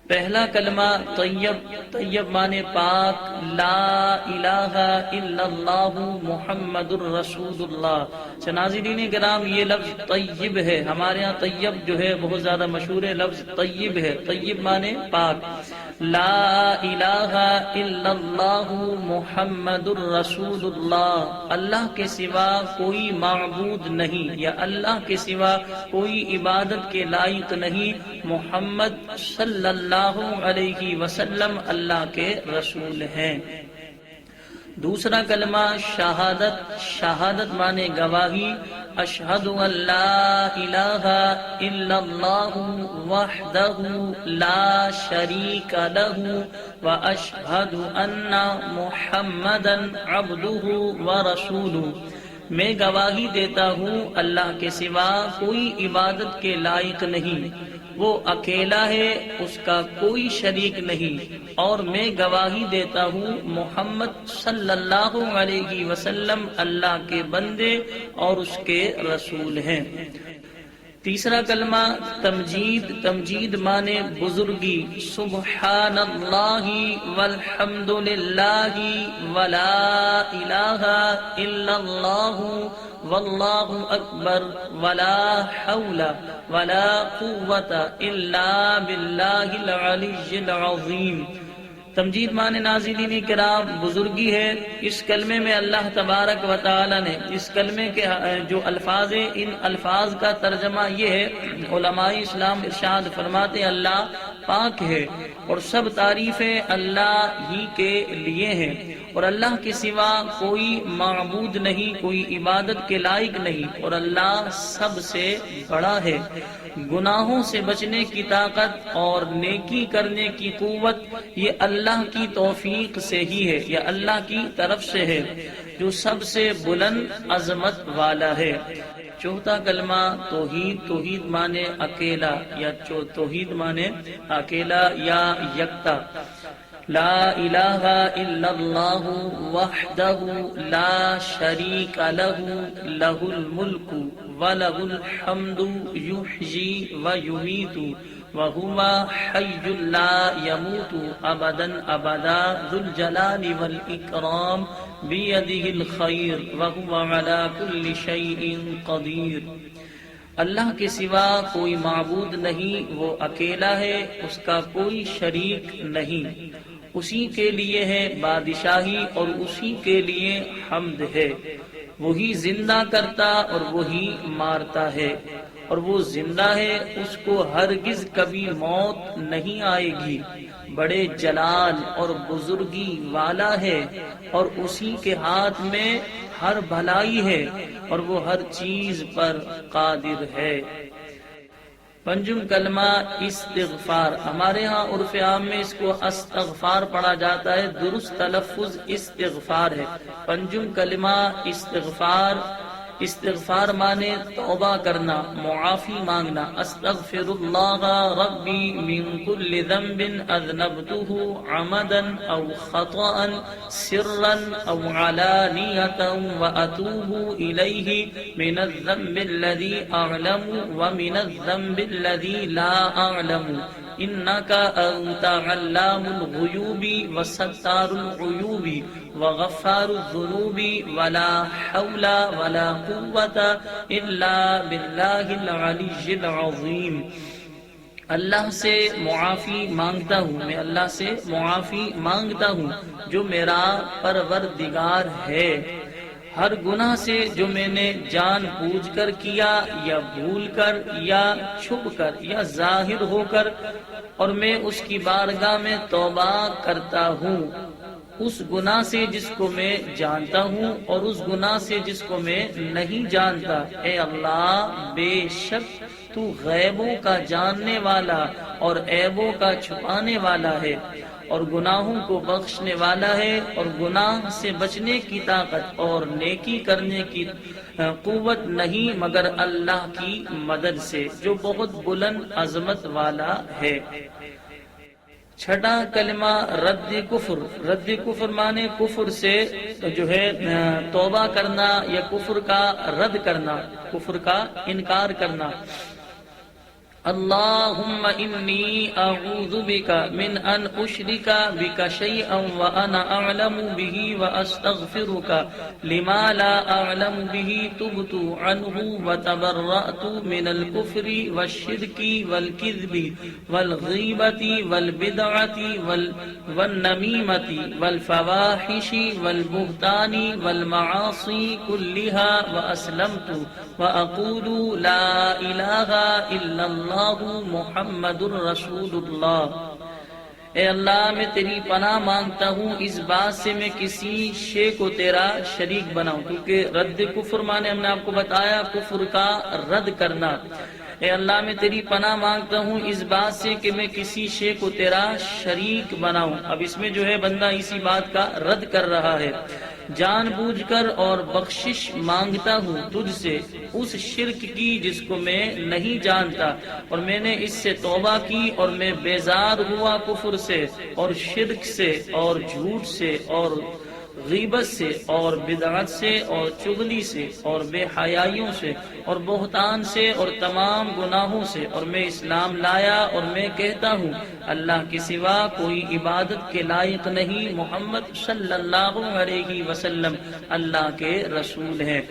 پہلا کلمہ طیب، طیب معنی پاک، لا الہ الا اللہ محمد الرسول اللہ۔ ناظرین کرام، یہ لفظ طیب ہے، ہمارے ہاں طیب جو ہے بہت زیادہ مشہور ہے، لفظ طیب ہے۔ طیب معنی پاک، لا الہ الا اللہ محمد الرسول اللہ، اللہ کے سوا کوئی معبود نہیں یا اللہ کے سوا کوئی عبادت کے لائق نہیں، محمد صلی اللہ علیہ وسلم اللہ کے رسول ہیں۔ دوسرا کلمہ شہادت، شہادت معنی گواہی، اشہد ان لا الہ الا اللہ وحدہ لا شریک لہ واشہد ان محمدا عبدہ ورسولہ، میں گواہی دیتا ہوں اللہ کے سوا کوئی عبادت کے لائق نہیں، وہ اکیلا ہے، اس کا کوئی شریک نہیں، اور میں گواہی دیتا ہوں محمد صلی اللہ علیہ وسلم اللہ کے بندے اور اس کے رسول ہیں۔ تیسرا کلمہ تمجید، تمجید معنی بزرگی، سبحان اللہ والحمد للہ ولا الہ الا اللہ واللہ اکبر ولا حول ولا قوت الا باللہ العلی العظیم۔ تمجید معنی ناظرین کرام بزرگی ہے۔ اس کلمے میں اللہ تبارک و تعالی نے اس کلمے کے جو الفاظ ہیں، ان الفاظ کا ترجمہ یہ ہے، علماء اسلام ارشاد فرماتے اللہ پاک ہے اور سب تعریفیں اللہ ہی کے لیے ہیں، اور اللہ کے سوا کوئی معبود نہیں، کوئی عبادت کے لائق نہیں، اور اللہ سب سے بڑا ہے۔ گناہوں سے بچنے کی طاقت اور نیکی کرنے کی قوت یہ اللہ کی توفیق سے ہی ہے، یہ اللہ کی طرف سے ہے جو سب سے بلند عظمت والا ہے۔ چوتھا کلمہ توحید، توحید معنی اکیلا یا توحید معنی اکیلا یا یکتا، لا الہ الا اللہ وحدہ لا شریک لہ لہ الملک ولہ الحمد یحیی ویمیت وہو حی لا یموت ابدا ابدا ذو الجلال والاکرام بیدہ الخیر وہو علی کل شیء قدیر۔ اللہ کے سوا کوئی معبود نہیں، وہ اکیلا ہے، اس کا کوئی شریک نہیں، اسی کے لیے ہے بادشاہی اور اسی کے لیے حمد ہے، وہی زندہ کرتا اور وہی مارتا ہے، اور وہ زندہ ہے، اس کو ہرگز کبھی موت نہیں آئے گی، بڑے جلال اور بزرگی والا ہے، اور اسی کے ہاتھ میں ہر بھلائی ہے، اور وہ ہر چیز پر قادر ہے۔ پنجم کلمہ استغفار، ہمارے ہاں عرف عام میں اس کو استغفار پڑھا جاتا ہے، درست تلفظ استغفار ہے۔ پنجم کلمہ استغفار، استغفار مانے توبہ کرنا، معافی مانگنا، استغفر اللہ ربی من کل ذنب اذنبته عمدا او خطأ سرا او علانیتا واتوب الیہ من الذنب الذی اعلم ومن الذنب الذی لا اعلم انک انت علام الغیوب وستار العیوب وغفار الذنوب ولا حول ولا قوت الا باللہ العلی العظیم۔ اللہ سے معافی مانگتا ہوں، میں اللہ سے معافی مانگتا ہوں جو میرا پروردگار ہے، ہر گناہ سے جو میں نے جان بوجھ کر کیا یا بھول کر یا چھپ کر یا ظاہر ہو کر، اور میں اس کی بارگاہ میں توبہ کرتا ہوں، اس گناہ سے جس کو میں جانتا ہوں اور اس گناہ سے جس کو میں نہیں جانتا۔ اے اللہ، بے شک تو غیبوں کا جاننے والا اور عیبوں کا چھپانے والا ہے، اور گناہوں کو بخشنے والا ہے، اور گناہ سے بچنے کی طاقت اور نیکی کرنے کی قوت نہیں مگر اللہ کی مدد سے جو بہت بلند عظمت والا ہے۔ چھٹا کلمہ رد کفر، رد کفر مانے کفر سے جو ہے توبہ کرنا یا کفر کا رد کرنا، کفر کا انکار کرنا۔ اللهم إني أعوذ بك من أن أشرك بك شيئا وأنا أعلم به وأستغفرك لما لا أعلم به تبت عنه وتبرأت من الكفر والشرك والكذب والغيبة والبدعة والنميمة والفواحش والبهتان والمعاصي كلها وأسلمت وأقول لا إله إلا الله محمد الرسول اللہ۔ اے اللہ میں تیری پناہ مانگتا ہوں اس بات سے میں کسی شے کو تیرا شریک بناؤں، کیونکہ رد کفر مانے ہم نے آپ کو بتایا کفر کا رد کرنا۔ اے اللہ میں تیری پناہ مانگتا ہوں اس بات سے کہ میں کسی شے کو تیرا شریک بناؤں۔ اب اس میں جو ہے بندہ اسی بات کا رد کر رہا ہے۔ جان بوجھ کر اور بخشش مانگتا ہوں تجھ سے اس شرک کی جس کو میں نہیں جانتا، اور میں نے اس سے توبہ کی اور میں بیزار ہوا کفر سے اور شرک سے اور جھوٹ سے اور غیبت سے اور بدعت سے اور چغلی سے اور بے حیائیوں سے اور بہتان سے اور تمام گناہوں سے، اور میں اسلام لایا اور میں کہتا ہوں اللہ کے سوا کوئی عبادت کے لائق نہیں، محمد صلی اللہ علیہ وسلم اللہ کے رسول ہے۔